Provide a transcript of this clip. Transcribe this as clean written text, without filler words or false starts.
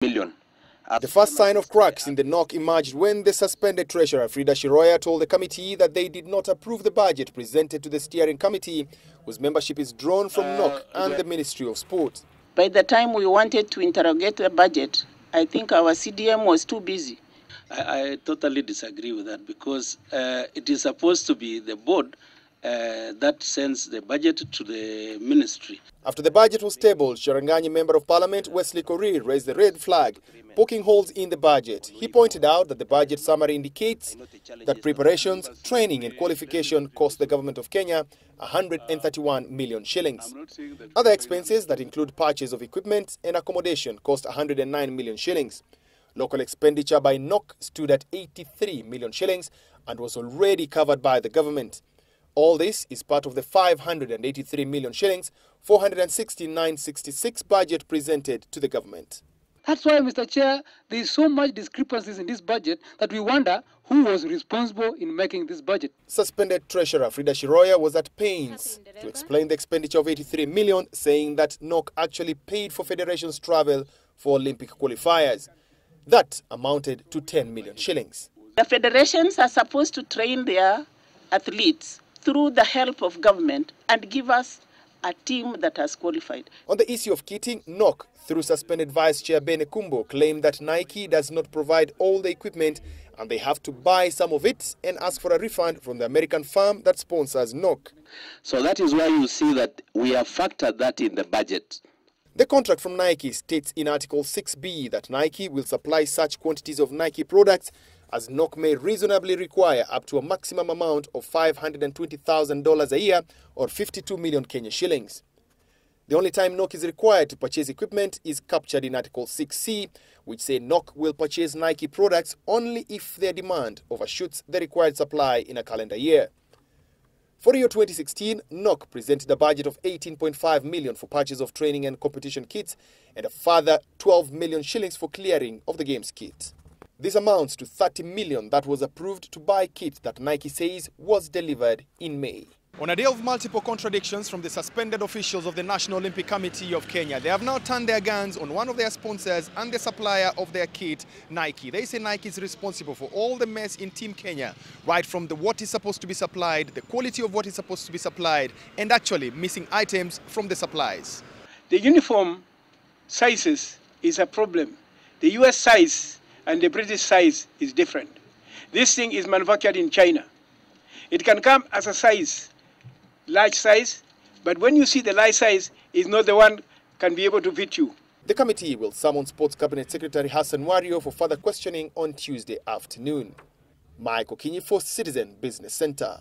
million. The first sign of cracks in the NOCK emerged when the suspended treasurer Frida Shiroya told the committee that they did not approve the budget presented to the steering committee, whose membership is drawn from NOCK and the Ministry of Sport. By the time we wanted to interrogate the budget, I think our CDM was too busy. I totally disagree with that, because it is supposed to be the board that sends the budget to the ministry. After the budget was tabled, Cherangany Member of Parliament Wesley Korir raised the red flag, poking holes in the budget. He pointed out that the budget summary indicates that preparations, training and qualification cost the government of Kenya 131 million shillings. Other expenses that include purchase of equipment and accommodation cost 109 million shillings. Local expenditure by NOCK stood at 83 million shillings and was already covered by the government. All this is part of the 583 million shillings, 469.66 budget presented to the government. That's why, Mr. Chair, there is so much discrepancies in this budget that we wonder who was responsible in making this budget. Suspended Treasurer Frida Shiroya was at pains to explain the expenditure of 83 million, saying that NOCK actually paid for federation's travel for Olympic qualifiers. That amounted to 10 million shillings. The federations are supposed to train their athletes through the help of government and give us a team that has qualified. On the issue of kitting, NOCK, through suspended Vice Chair Bene Kumbo, claimed that Nike does not provide all the equipment and they have to buy some of it and ask for a refund from the American firm that sponsors NOCK. So that is why you see that we have factored that in the budget. The contract from Nike states in Article 6B that Nike will supply such quantities of Nike products as NOCK may reasonably require, up to a maximum amount of $520,000 a year or 52 million Kenya shillings. The only time NOCK is required to purchase equipment is captured in Article 6C, which say NOCK will purchase Nike products only if their demand overshoots the required supply in a calendar year. For year 2016, NOCK presented a budget of 18.5 million for purchase of training and competition kits and a further 12 million shillings for clearing of the games kit. This amounts to 30 million that was approved to buy kit that Nike says was delivered in May. On a day of multiple contradictions from the suspended officials of the National Olympic Committee of Kenya, they have now turned their guns on one of their sponsors and the supplier of their kit, Nike. They say Nike is responsible for all the mess in Team Kenya, right from what is supposed to be supplied, the quality of what is supposed to be supplied, and actually missing items from the supplies. The uniform sizes is a problem. The US size and the British size is different. This thing is manufactured in China. It can come as a size, large size, but when you see the large size, is not the one can be able to fit you. The committee will summon Sports Cabinet Secretary Hassan Wario for further questioning on Tuesday afternoon. Mike Okinyi for Citizen Business Center.